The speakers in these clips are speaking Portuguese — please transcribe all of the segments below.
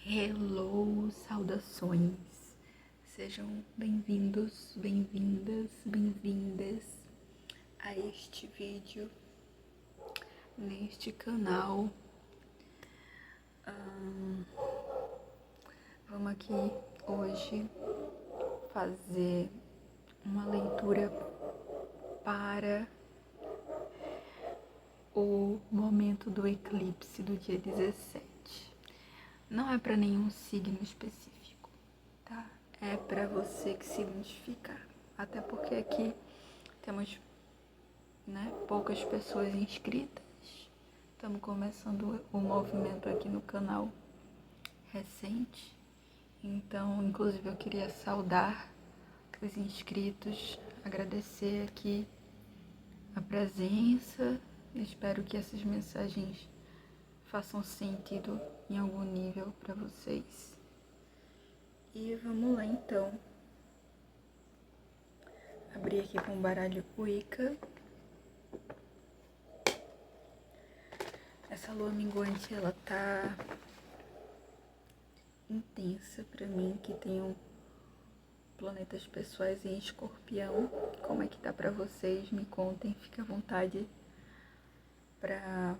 Hello, saudações. Sejam bem-vindos, bem-vindas, bem-vindas a este vídeo neste canal. Vamos aqui hoje fazer uma leitura para o momento do eclipse do dia 17. Não é para nenhum signo específico, tá? É para você que se identificar. Até porque aqui temos, poucas pessoas inscritas. Estamos começando o movimento aqui no canal recente. Então, inclusive, eu queria saudar os inscritos, agradecer aqui a presença. Espero que essas mensagens façam sentido em algum nível para vocês. E vamos lá então. Abrir aqui com o baralho Wicca. Essa lua minguante, ela tá intensa pra mim, que tenho planetas pessoais em Escorpião. Como é que tá pra vocês? Me contem, fica à vontade pra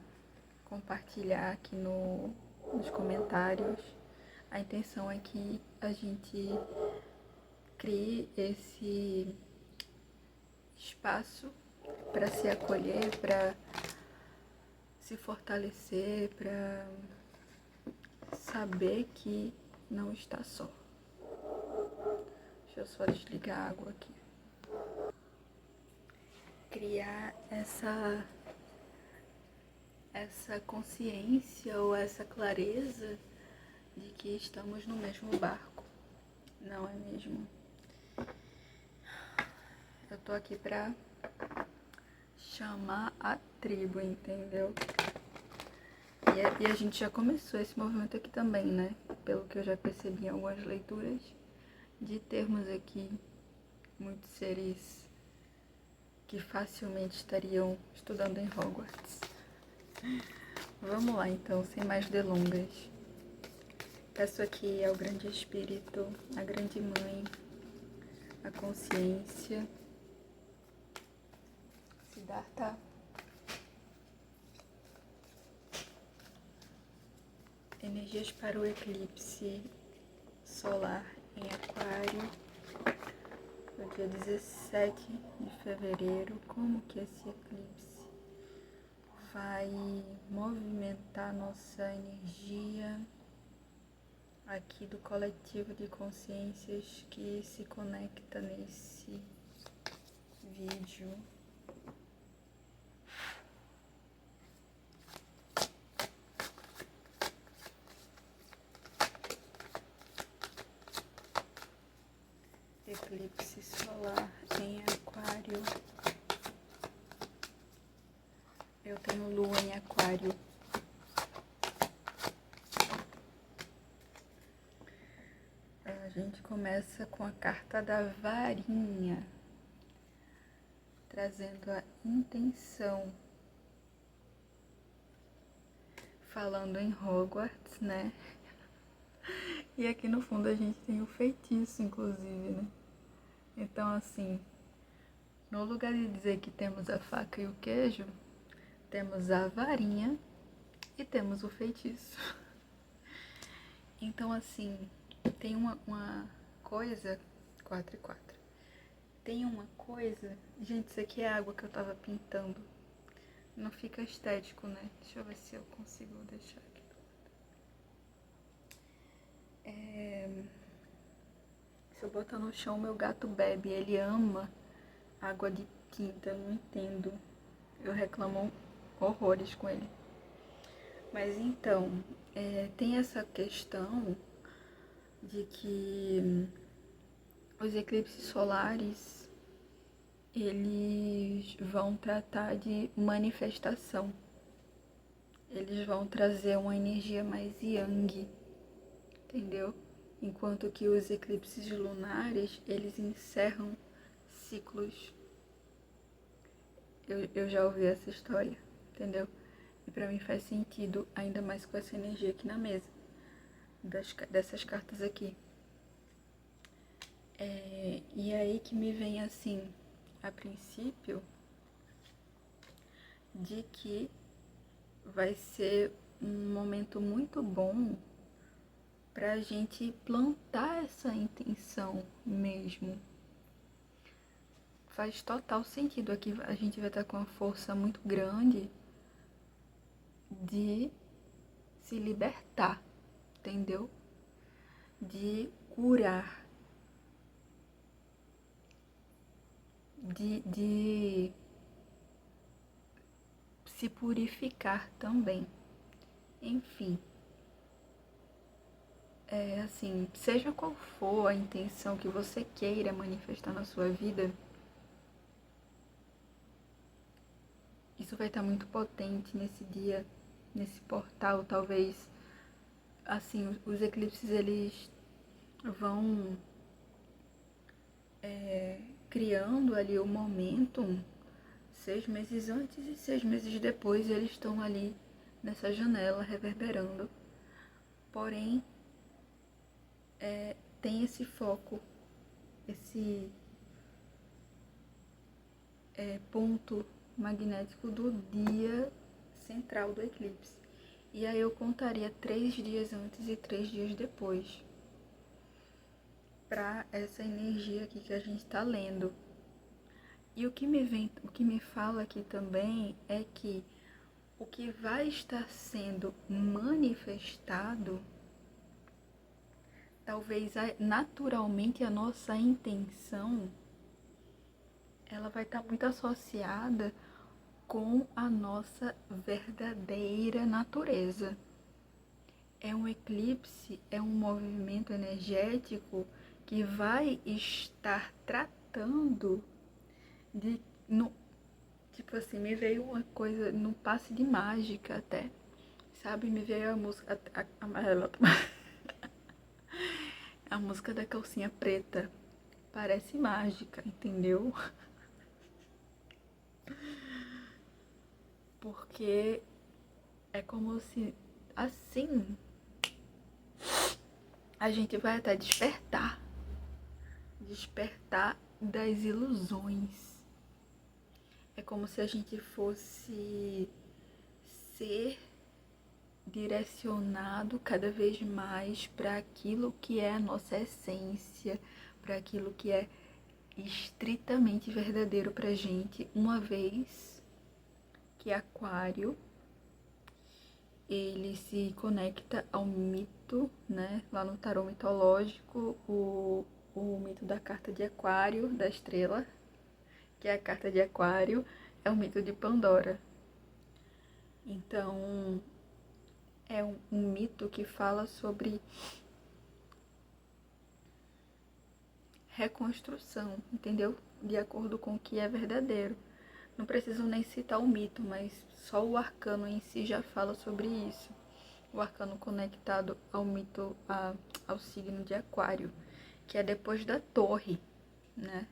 compartilhar aqui nos comentários. A intenção é que a gente crie esse espaço para se acolher, para se fortalecer, para saber que não está só. Deixa eu só desligar a água aqui. Criar essa consciência ou essa clareza de que estamos no mesmo barco, não é mesmo? Eu tô aqui pra chamar a tribo, entendeu? E a gente já começou esse movimento aqui também, né? Pelo que eu já percebi em algumas leituras, de termos aqui muitos seres que facilmente estariam estudando em Hogwarts. Vamos lá então, sem mais delongas. Peço aqui ao grande espírito, a grande mãe, a consciência, Siddhartha, energias para o eclipse solar em Aquário, no dia 17 de fevereiro. Como que esse eclipse vai movimentar nossa energia aqui do coletivo de consciências que se conecta nesse vídeo. Eclipse solar em Aquário. Eu tenho lua em Aquário. A gente começa com a carta da varinha, trazendo a intenção. Falando em Hogwarts, né? E aqui no fundo a gente tem o feitiço, inclusive, né? Então, assim, no lugar de dizer que temos a faca e o queijo, temos a varinha e temos o feitiço. Então, assim, tem uma coisa... 4 e 4. Tem uma coisa... Gente, isso aqui é água que eu tava pintando. Não fica estético, né? Deixa eu ver se eu consigo deixar aqui. Se eu botar no chão, meu gato bebe. Ele ama água de tinta, eu não entendo. Eu reclamo horrores com ele. Mas então, tem essa questão de que os eclipses solares, eles vão tratar de manifestação. Eles vão trazer uma energia mais yang, entendeu? Enquanto que os eclipses lunares, eles encerram ciclos. Eu já ouvi essa história, entendeu? E pra mim faz sentido, ainda mais com essa energia aqui na mesa. dessas cartas aqui. E aí que me vem assim, a princípio, de que vai ser um momento muito bom pra gente plantar essa intenção mesmo. Faz total sentido. Aqui a gente vai estar com uma força muito grande de se libertar, entendeu? De curar, de se purificar também. Enfim, assim, seja qual for a intenção que você queira manifestar na sua vida, isso vai estar muito potente nesse dia, nesse portal. Talvez, assim, os eclipses, eles vão criando ali o momentum 6 meses antes e 6 meses depois. Eles estão ali nessa janela reverberando. Porém, tem esse foco, esse ponto magnético do dia central do eclipse. E aí eu contaria 3 dias antes e 3 dias depois para essa energia aqui que a gente está lendo. E o que me fala aqui também é que o que vai estar sendo manifestado, talvez naturalmente a nossa intenção, ela vai estar muito associada com a nossa verdadeira natureza. É um eclipse, é um movimento energético que vai estar tratando de... tipo assim, me veio uma coisa no passe de mágica até, sabe? Me veio a música... a música da calcinha preta. Parece mágica, entendeu? Porque é como se, assim, a gente vai até despertar das ilusões. É como se a gente fosse ser direcionado cada vez mais para aquilo que é a nossa essência, para aquilo que é estritamente verdadeiro pra gente, uma vez que Aquário ele se conecta ao mito, né? Lá no tarô mitológico, o mito da carta de Aquário, da estrela, que é a carta de Aquário, é o mito de Pandora. Então, é um mito que fala sobre reconstrução, entendeu? De acordo com o que é verdadeiro. Não preciso nem citar o mito, mas só o arcano em si já fala sobre isso. O arcano conectado ao mito, ao signo de Aquário, que é depois da torre, né?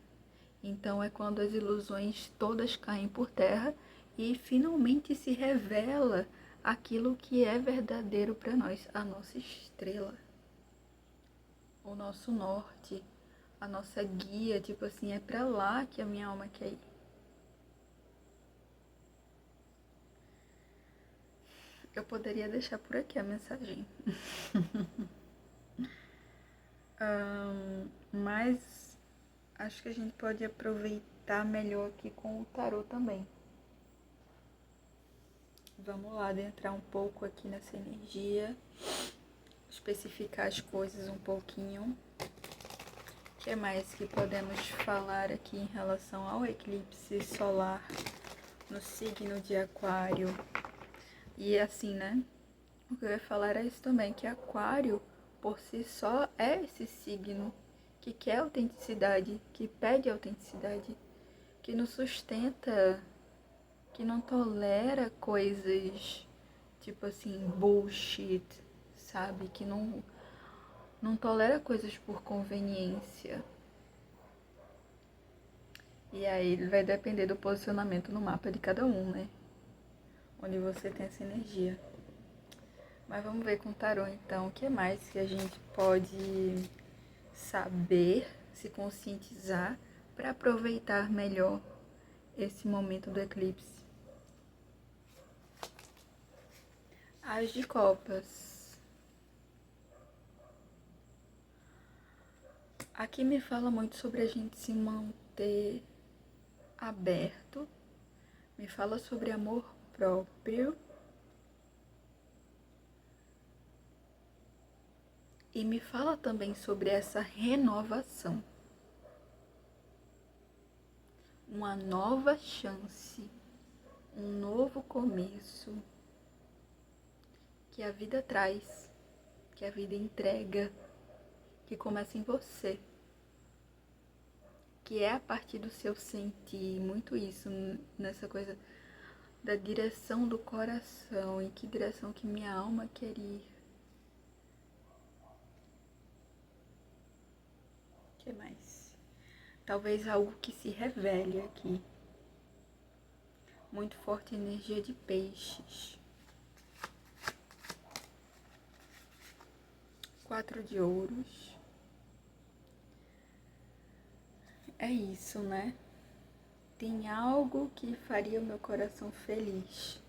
Então é quando as ilusões todas caem por terra e finalmente se revela aquilo que é verdadeiro para nós, a nossa estrela, o nosso norte, a nossa guia, tipo assim, é para lá que a minha alma quer ir. Eu poderia deixar por aqui a mensagem. Mas acho que a gente pode aproveitar melhor aqui com o tarô também. Vamos lá adentrar um pouco aqui nessa energia, especificar as coisas um pouquinho. O que mais que podemos falar aqui em relação ao eclipse solar no signo de Aquário? E assim, né? O que eu ia falar é isso também, que Aquário, por si só, é esse signo que quer autenticidade, que pede autenticidade, que nos sustenta, que não tolera coisas tipo assim, bullshit, sabe? Que não tolera coisas por conveniência. E aí vai depender do posicionamento no mapa de cada um, né? Onde você tem essa energia. Mas vamos ver com o tarô então, o que mais que a gente pode saber, se conscientizar para aproveitar melhor esse momento do eclipse. As de copas. Aqui me fala muito sobre a gente se manter aberto, me fala sobre amor próprio e me fala também sobre essa renovação. Uma nova chance, um novo começo que a vida traz, que a vida entrega, que começa em você, que é a partir do seu sentir, muito isso, nessa coisa da direção do coração, em que direção que minha alma quer ir. O que mais? Talvez algo que se revele aqui. Muito forte energia de peixes. 4 de ouros. É isso, né? Tem algo que faria o meu coração feliz.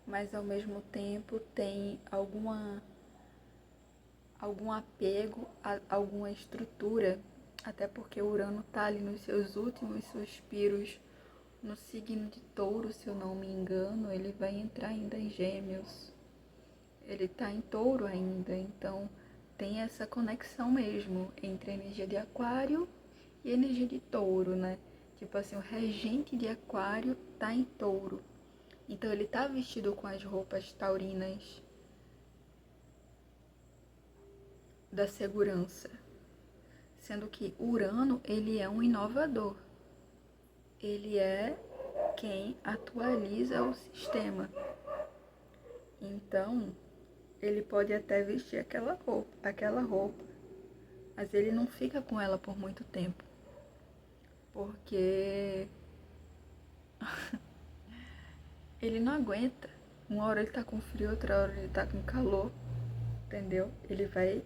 Mas ao mesmo tempo tem algum apego a alguma estrutura, até porque Urano está ali nos seus últimos suspiros no signo de Touro, se eu não me engano. Ele vai entrar ainda em Gêmeos, ele está em Touro ainda, então tem essa conexão mesmo entre a energia de Aquário e a energia de Touro, né? Tipo assim, o regente de Aquário tá em Touro, então ele tá vestido com as roupas taurinas da segurança, sendo que Urano, ele é um inovador, ele é quem atualiza o sistema. Então, ele pode até vestir aquela roupa, mas ele não fica com ela por muito tempo, porque ele não aguenta. Uma hora ele tá com frio, outra hora ele tá com calor, entendeu? Ele vai,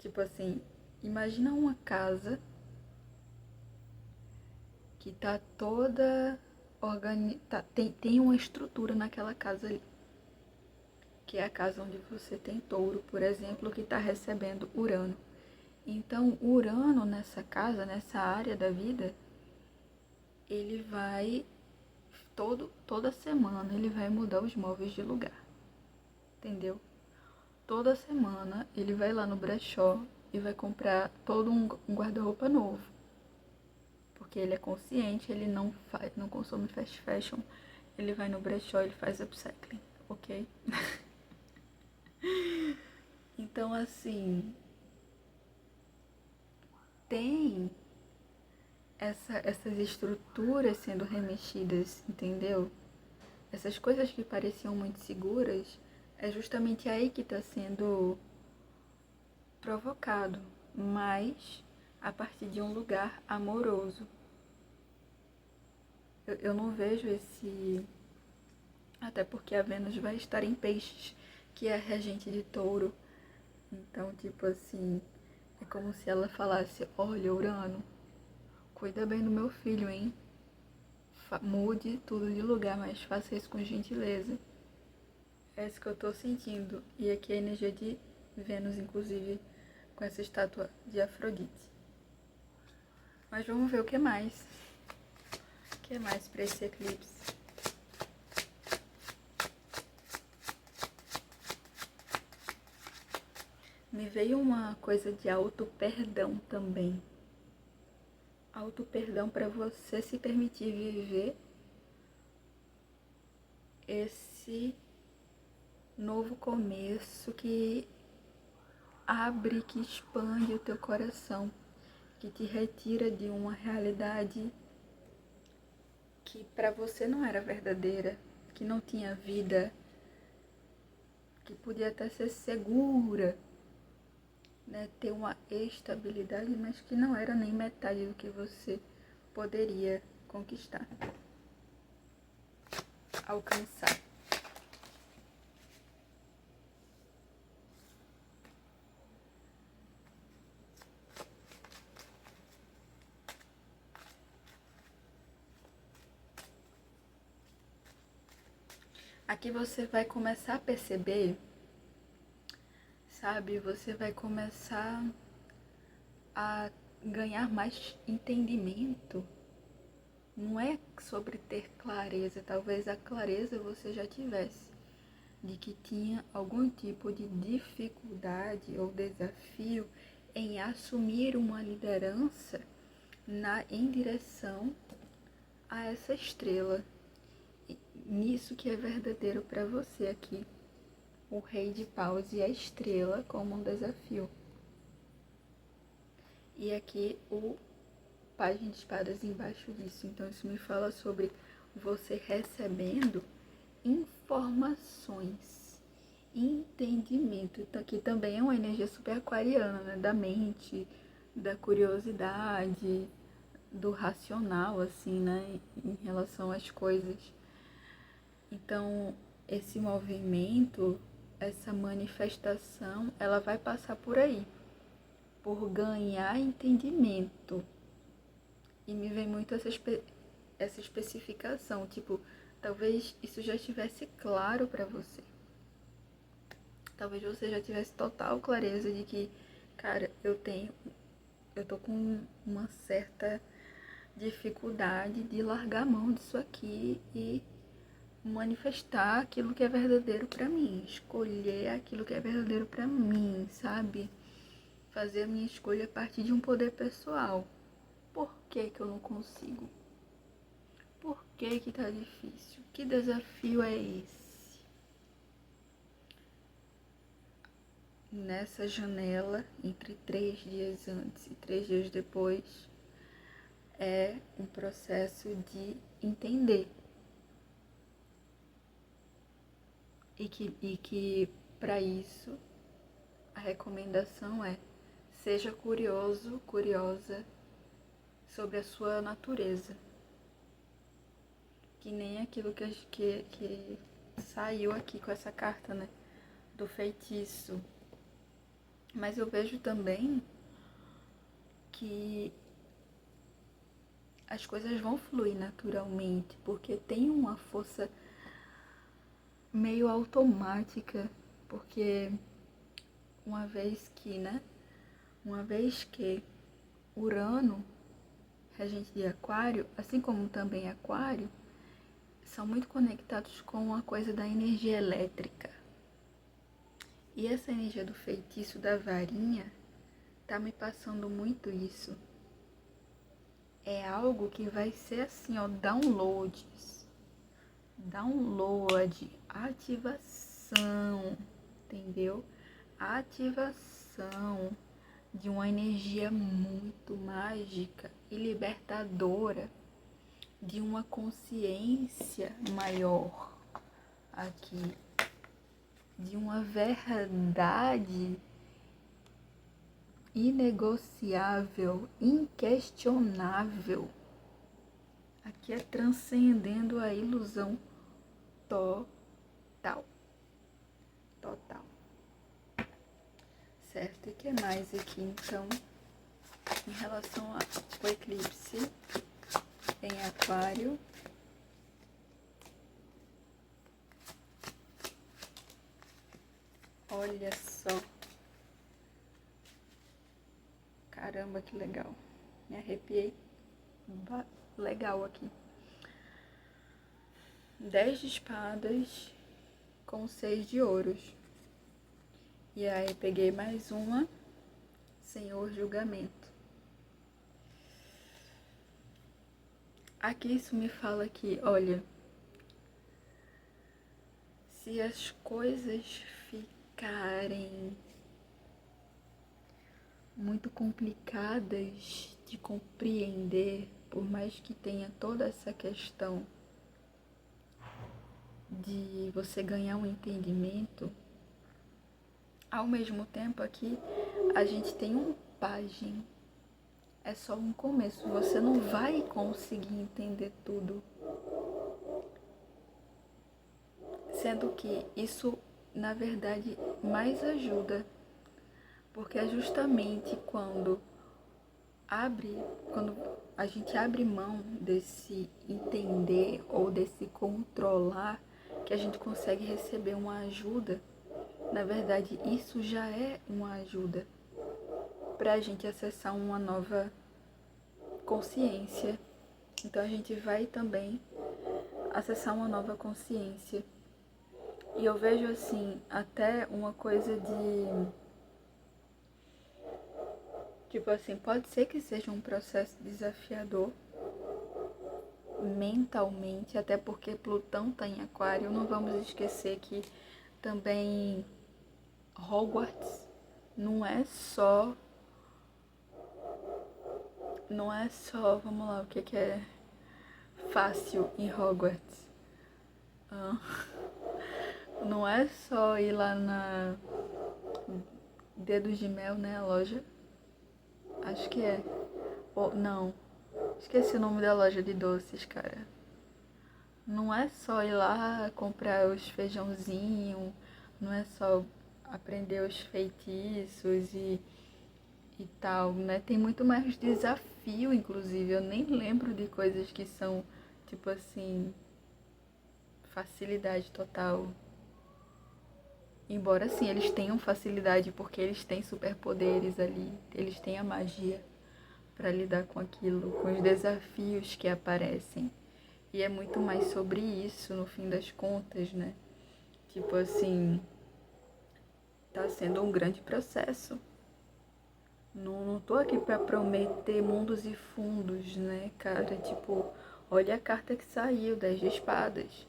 tipo assim, imagina uma casa que tá toda organizada, tem uma estrutura naquela casa ali, que é a casa onde você tem Touro, por exemplo, que está recebendo Urano. Então, Urano nessa casa, nessa área da vida, ele vai, toda semana, ele vai mudar os móveis de lugar, entendeu? Toda semana ele vai lá no brechó e vai comprar todo um guarda-roupa novo. Porque ele é consciente, ele não consome fast fashion, ele vai no brechó, ele faz upcycling, ok? Então, assim, tem essas estruturas sendo remexidas, entendeu? Essas coisas que pareciam muito seguras, é justamente aí que está sendo provocado, mas a partir de um lugar amoroso. Eu não vejo esse... Até porque a Vênus vai estar em Peixes, que é a regente de Touro. Então, tipo assim, é como se ela falasse: olha, Urano, cuida bem do meu filho, hein? Mude tudo de lugar, mas faça isso com gentileza. É isso que eu tô sentindo. E aqui a energia de Vênus, inclusive, com essa estátua de Afrodite. Mas vamos ver o que mais. O que mais para esse eclipse? Me veio uma coisa de auto-perdão também. Auto-perdão para você se permitir viver esse novo começo que abre, que expande o teu coração, que te retira de uma realidade que para você não era verdadeira, que não tinha vida, que podia até ser segura, né, ter uma estabilidade, mas que não era nem metade do que você poderia conquistar, alcançar. Aqui você vai começar a perceber, sabe? Você vai começar a ganhar mais entendimento. Não é sobre ter clareza, talvez a clareza você já tivesse, de que tinha algum tipo de dificuldade ou desafio em assumir uma liderança em direção a essa estrela. Nisso que é verdadeiro para você aqui. O Rei de Paus e a estrela como um desafio. E aqui o Página de Espadas embaixo disso. Então isso me fala sobre você recebendo informações, entendimento. Então, aqui também é uma energia super aquariana, né? Da mente, da curiosidade, do racional, assim, né? Em relação às coisas. Então, esse movimento, essa manifestação, ela vai passar por aí, por ganhar entendimento. E me vem muito essa especificação, tipo, talvez isso já estivesse claro para você. Talvez você já tivesse total clareza de que, cara, eu tô com uma certa dificuldade de largar a mão disso aqui e manifestar aquilo que é verdadeiro para mim, escolher aquilo que é verdadeiro para mim, sabe? Fazer a minha escolha a partir de um poder pessoal. Por que que eu não consigo? Por que que tá difícil? Que desafio é esse? Nessa janela, entre 3 dias antes e 3 dias depois, é um processo de entender. E que para isso, a recomendação é: seja curioso, curiosa sobre a sua natureza. Que nem aquilo que saiu aqui com essa carta, né? Do feitiço. Mas eu vejo também que as coisas vão fluir naturalmente, porque tem uma força meio automática, porque uma vez que Urano, regente de Aquário, assim como também Aquário, são muito conectados com a coisa da energia elétrica. E essa energia do feitiço da varinha tá me passando muito isso. É algo que vai ser assim, ó, download, ativação, entendeu? Ativação de uma energia muito mágica e libertadora, de uma consciência maior aqui, de uma verdade inegociável, inquestionável. Aqui é transcendendo a ilusão total. Total. Certo? E o que mais aqui, então, em relação ao eclipse em Aquário? Olha só. Caramba, que legal. Me arrepiei. Legal aqui. 10 de espadas com 6 de ouros. E aí peguei mais uma, Senhor Julgamento. Aqui isso me fala que, olha, se as coisas ficarem muito complicadas de compreender, por mais que tenha toda essa questão de você ganhar um entendimento, ao mesmo tempo aqui a gente tem um pajem. É só um começo, você não vai conseguir entender tudo. Sendo que isso, na verdade, mais ajuda. Porque é justamente quando a gente abre mão desse entender ou desse controlar, que a gente consegue receber uma ajuda, na verdade isso já é uma ajuda para a gente acessar uma nova consciência. Então a gente vai também acessar uma nova consciência. E eu vejo assim, até uma coisa de... Tipo assim, pode ser que seja um processo desafiador mentalmente, até porque Plutão está em Aquário. Não vamos esquecer que também Hogwarts não é só, vamos lá, o que é fácil em Hogwarts? Não é só ir lá na Dedos de Mel, né, a loja? Acho que é. Ou, não, esqueci o nome da loja de doces, cara. Não é só ir lá comprar os feijãozinhos, não é só aprender os feitiços e tal, né? Tem muito mais desafio, inclusive. Eu nem lembro de coisas que são, tipo assim, facilidade total. Embora, sim, eles tenham facilidade porque eles têm superpoderes ali, eles têm a magia para lidar com aquilo, com os desafios que aparecem. E é muito mais sobre isso, no fim das contas, né? Tipo assim, tá sendo um grande processo. Não tô aqui pra prometer mundos e fundos, né, cara? Tipo, olha a carta que saiu, 10 de espadas.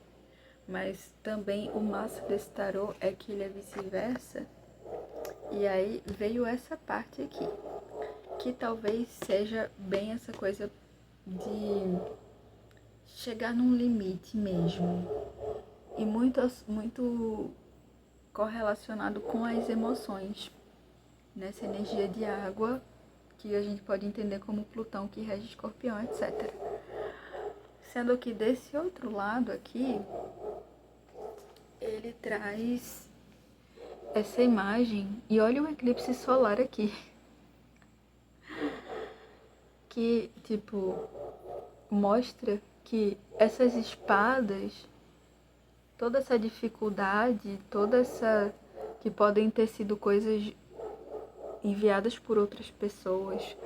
Mas também o massa desse tarô é que ele é vice-versa. E aí veio essa parte aqui, que talvez seja bem essa coisa de chegar num limite mesmo. E muito correlacionado com as emoções, nessa energia de água que a gente pode entender como Plutão que rege Escorpião, etc. Sendo que desse outro lado aqui, ele traz essa imagem, e olha o eclipse solar aqui, que tipo mostra que essas espadas, toda essa dificuldade, toda essa que podem ter sido coisas enviadas por outras pessoas,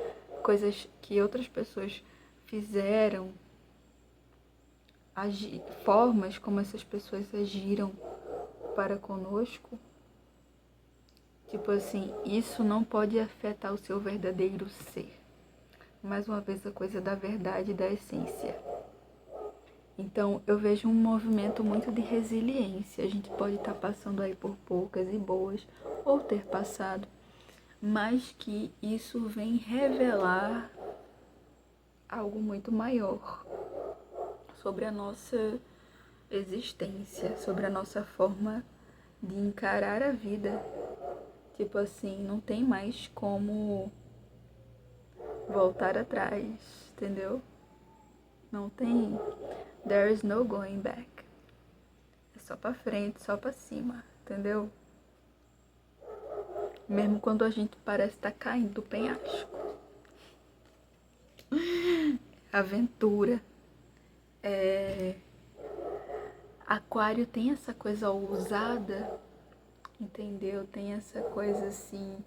coisas que outras pessoas fizeram, formas como essas pessoas agiram para conosco, tipo assim, isso não pode afetar o seu verdadeiro ser. Mais uma vez a coisa da verdade e da essência. Então eu vejo um movimento muito de resiliência. A gente pode estar passando aí por poucas e boas, ou ter passado, mas que isso vem revelar algo muito maior sobre a nossa existência, sobre a nossa forma de encarar a vida. Tipo assim, não tem mais como voltar atrás, entendeu? Não tem. There is no going back. É só pra frente, só pra cima, entendeu? Mesmo quando a gente parece estar caindo do penhasco. Aventura. Aquário tem essa coisa ousada, entendeu? Tem essa coisa assim,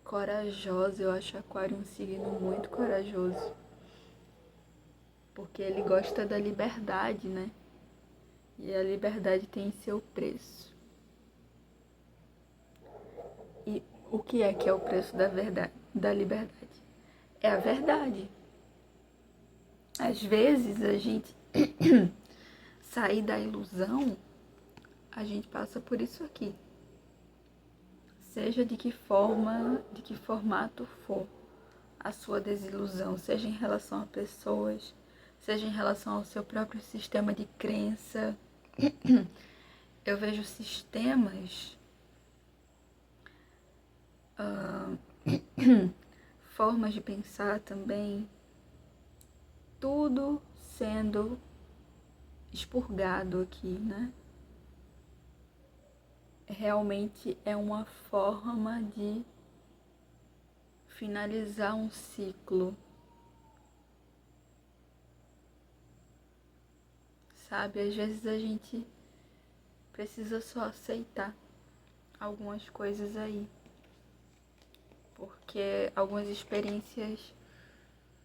corajosa. Eu acho Aquário um signo muito corajoso. Porque ele gosta da liberdade, né? E a liberdade tem seu preço. E o que é o preço da verdade, da liberdade? É a verdade. Às vezes a gente sair da ilusão, a gente passa por isso aqui. Seja de que forma, de que formato for a sua desilusão, seja em relação a pessoas, seja em relação ao seu próprio sistema de crença. Eu vejo sistemas, formas de pensar também, tudo sendo expurgado aqui, né? Realmente é uma forma de finalizar um ciclo, sabe? Às vezes a gente precisa só aceitar algumas coisas aí. Porque algumas experiências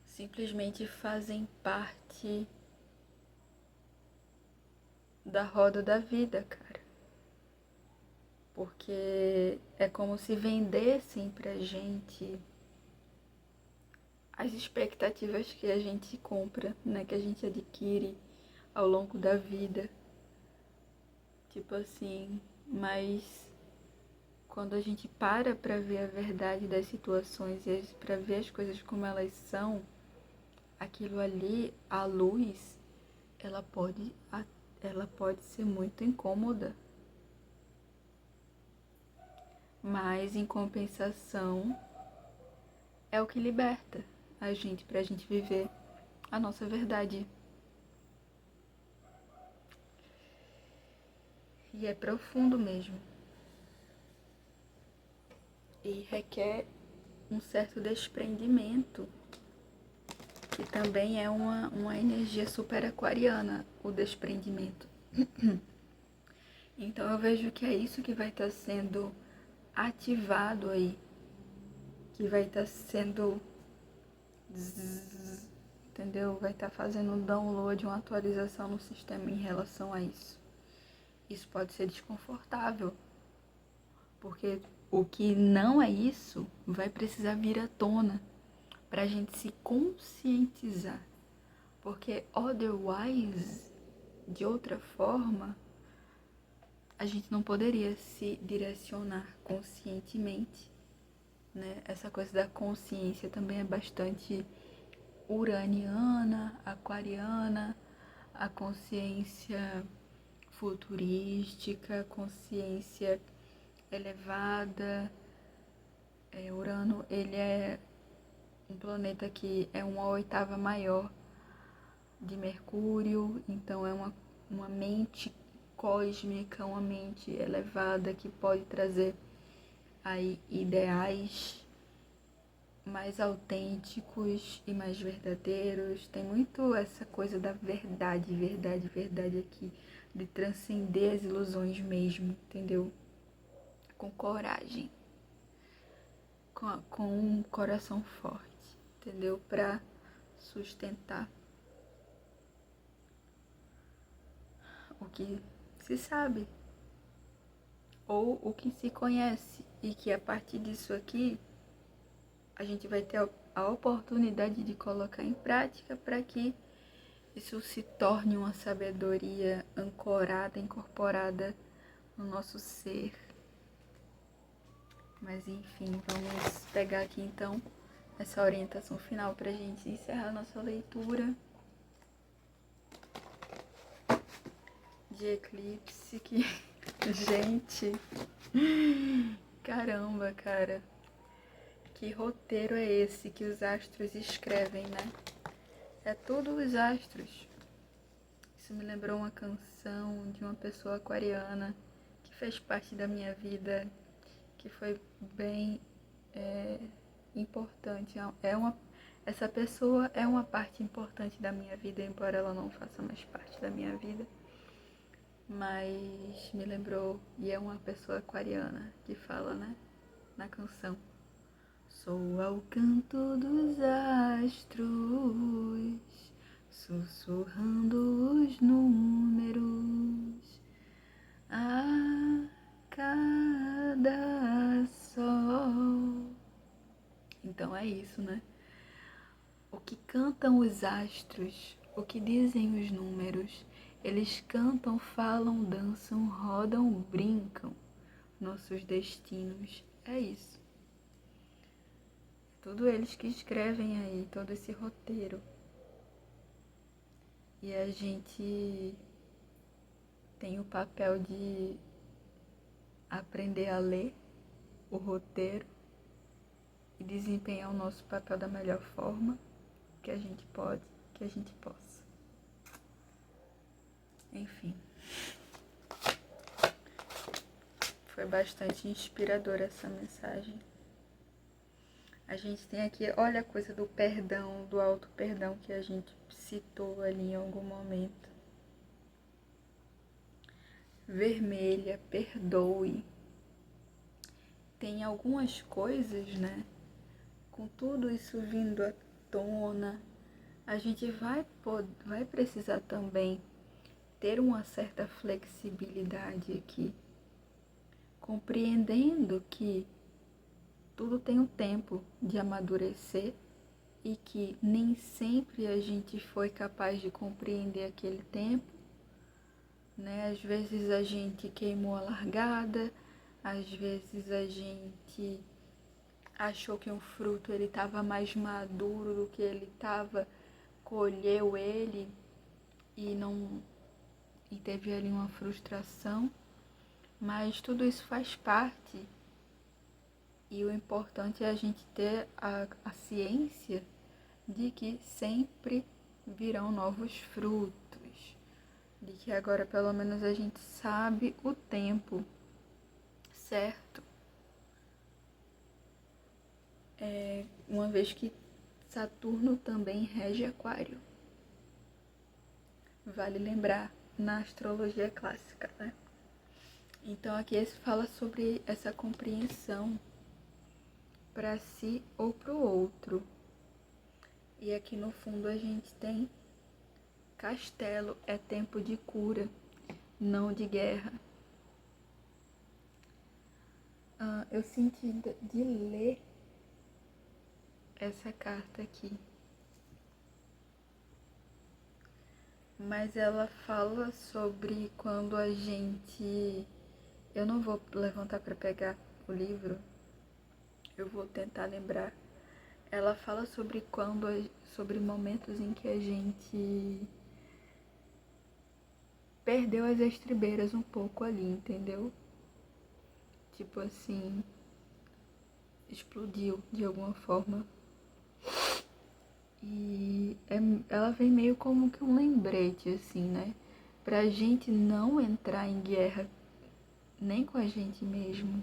simplesmente fazem parte da roda da vida, cara. Porque é como se vendessem pra gente as expectativas que a gente compra, né? Que a gente adquire ao longo da vida. Tipo assim, mas quando a gente para pra ver a verdade das situações e pra ver as coisas como elas são, aquilo ali, a luz, ela pode ser muito incômoda. Mas em compensação é o que liberta a gente pra gente viver a nossa verdade. E é profundo mesmo. E requer um certo desprendimento, que também é uma energia super aquariana, o desprendimento. Então eu vejo que é isso que vai estar sendo ativado aí, que vai estar sendo, entendeu? Vai estar fazendo um download, uma atualização no sistema em relação a isso. Isso pode ser desconfortável, porque o que não é isso vai precisar vir à tona para a gente se conscientizar. Porque otherwise, de outra forma, a gente não poderia se direcionar conscientemente, né? Essa coisa da consciência também é bastante uraniana, aquariana, a consciência futurística, consciência elevada. Urano, ele é um planeta que é uma oitava maior de Mercúrio, então é uma mente cósmica, uma mente elevada que pode trazer aí ideais mais autênticos e mais verdadeiros. Tem muito essa coisa da verdade, verdade, verdade aqui, de transcender as ilusões mesmo, entendeu? Com coragem, com um coração forte, entendeu? Pra sustentar o que se sabe ou o que se conhece, e que a partir disso aqui a gente vai ter a oportunidade de colocar em prática para que isso se torne uma sabedoria ancorada, incorporada no nosso ser. Mas enfim, vamos pegar aqui então essa orientação final para a gente encerrar nossa leitura de eclipse. Que gente, caramba, cara, que roteiro é esse que os astros escrevem, né? É tudo os astros. Isso me lembrou uma canção de uma pessoa aquariana que fez parte da minha vida, que foi bem importante. Essa pessoa é uma parte importante da minha vida, embora ela não faça mais parte da minha vida. Mas me lembrou, e é uma pessoa aquariana que fala, né, na canção: sou ao canto dos astros, sussurrando os números a cada sol. Então é isso, né? O que cantam os astros, o que dizem os números, eles cantam, falam, dançam, rodam, brincam nossos destinos. É isso. Tudo eles que escrevem aí, todo esse roteiro. E a gente tem o papel de aprender a ler o roteiro e desempenhar o nosso papel da melhor forma que a gente pode, que a gente possa. Enfim. Foi bastante inspiradora essa mensagem. A gente tem aqui, olha a coisa do perdão, do auto perdão que a gente citou ali em algum momento. vermelha, perdoe. Tem algumas coisas, né? Com tudo isso vindo à tona, a gente vai precisar também ter uma certa flexibilidade aqui, compreendendo que tudo tem um tempo de amadurecer e que nem sempre a gente foi capaz de compreender aquele tempo, né? Às vezes a gente queimou a largada, às vezes a gente achou que um fruto ele estava mais maduro do que ele estava, colheu ele e não e teve ali uma frustração, mas tudo isso faz parte e o importante é a gente ter a ciência de que sempre virão novos frutos, de que agora pelo menos a gente sabe o tempo certo, uma vez que Saturno também rege Aquário. Vale lembrar na astrologia clássica, né? Então aqui esse fala sobre essa compreensão para si ou para o outro. E aqui no fundo a gente tem Castelo é tempo de cura, não de guerra. Eu senti de ler essa carta aqui, mas ela fala sobre quando a gente... Eu não vou levantar para pegar o livro, eu vou tentar lembrar. Ela fala sobre sobre momentos em que a gente perdeu as estribeiras um pouco ali, entendeu? Tipo assim, explodiu de alguma forma. E ela vem meio como que um lembrete, assim, né? Pra gente não entrar em guerra nem com a gente mesmo.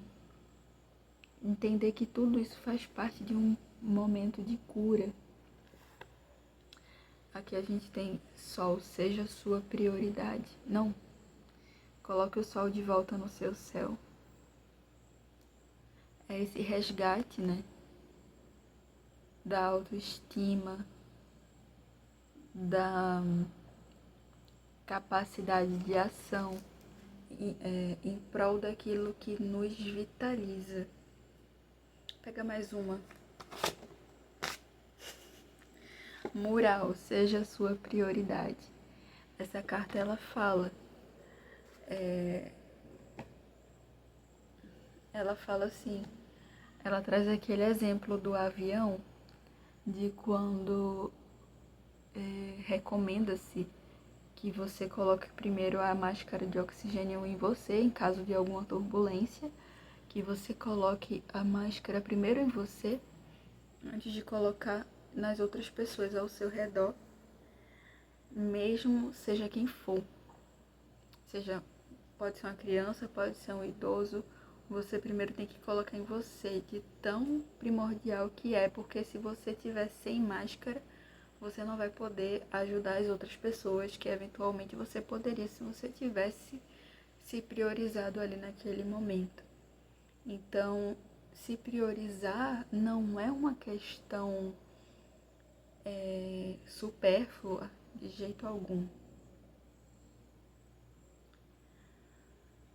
Entender que tudo isso faz parte de um momento de cura. Aqui a gente tem Sol, seja sua prioridade. Não. Coloque o Sol de volta no seu céu. É esse resgate, né? Da autoestima, da capacidade de ação em prol daquilo que nos vitaliza. Pega mais uma. Mural, seja a sua prioridade. Essa carta ela fala, ela fala assim, ela traz aquele exemplo do avião, de quando recomenda-se que você coloque primeiro a máscara de oxigênio em você, em caso de alguma turbulência, que você coloque a máscara primeiro em você, antes de colocar nas outras pessoas ao seu redor, mesmo seja quem for. Seja, pode ser uma criança, pode ser um idoso, você primeiro tem que colocar em você, de tão primordial que é, porque se você tiver sem máscara, você não vai poder ajudar as outras pessoas que eventualmente você poderia se você tivesse se priorizado ali naquele momento. Então, se priorizar não é uma questão supérflua de jeito algum.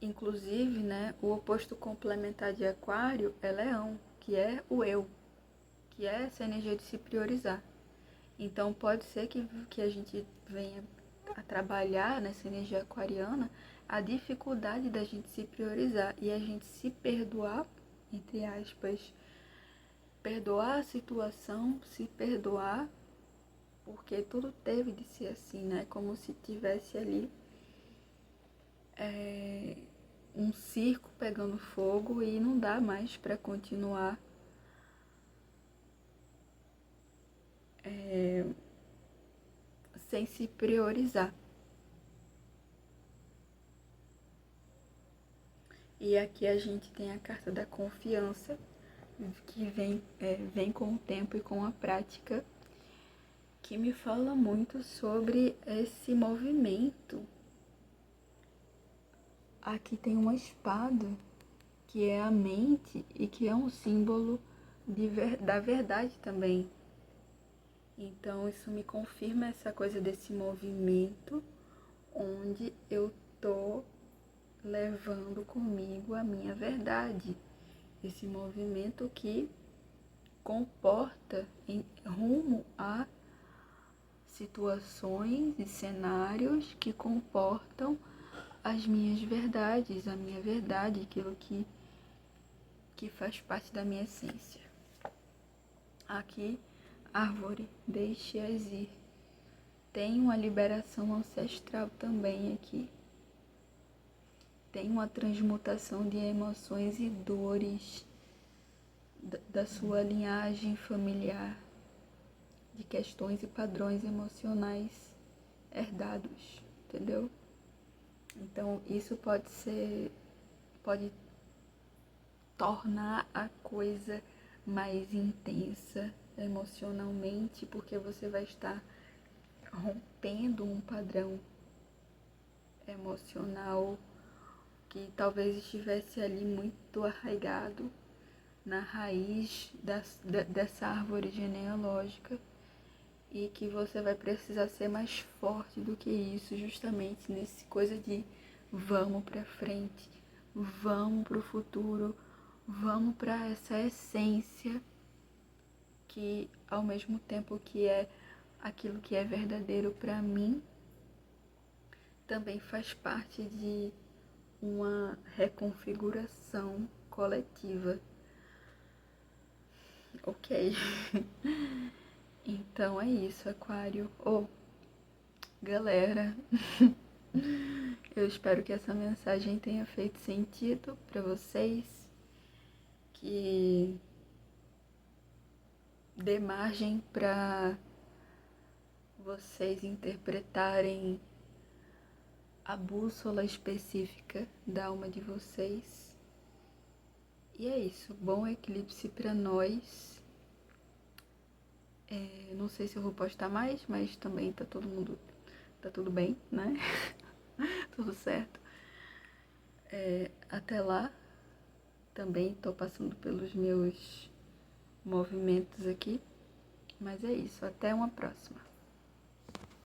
Inclusive, né, o oposto complementar de Aquário é Leão, que é o eu, que é essa energia de se priorizar. Então, pode ser que a gente venha a trabalhar nessa energia aquariana a dificuldade da gente se priorizar e a gente se perdoar, entre aspas, perdoar a situação, se perdoar, porque tudo teve de ser assim, né? Como se tivesse ali um circo pegando fogo e não dá mais para continuar sem se priorizar. E aqui a gente tem a carta da confiança, que vem com o tempo e com a prática, que me fala muito sobre esse movimento aqui tem uma espada, que é a mente e que é um símbolo da verdade também. Então isso me confirma essa coisa desse movimento onde eu tô levando comigo a minha verdade. Esse movimento que comporta em rumo a situações e cenários que comportam as minhas verdades, a minha verdade, aquilo que faz parte da minha essência. Aqui, árvore, deixe-as ir. Tem uma liberação ancestral também aqui. Tem uma transmutação de emoções e dores da sua linhagem familiar, de questões e padrões emocionais herdados, entendeu? Então, isso pode tornar a coisa mais intensa emocionalmente, porque você vai estar rompendo um padrão emocional que talvez estivesse ali muito arraigado na raiz dessa árvore genealógica, e que você vai precisar ser mais forte do que isso, justamente nesse coisa de vamos para frente, vamos para o futuro, vamos para essa essência que, ao mesmo tempo que é aquilo que é verdadeiro para mim, também faz parte de uma reconfiguração coletiva. Ok. Então é isso, Aquário. Galera, eu espero que essa mensagem tenha feito sentido para vocês, que dê margem para vocês interpretarem a bússola específica da alma de vocês. E é isso, bom eclipse para nós. Não sei se eu vou postar mais, mas também tá tudo bem, né? Tudo certo. Até lá, também tô passando pelos meus movimentos aqui, mas é isso, até uma próxima.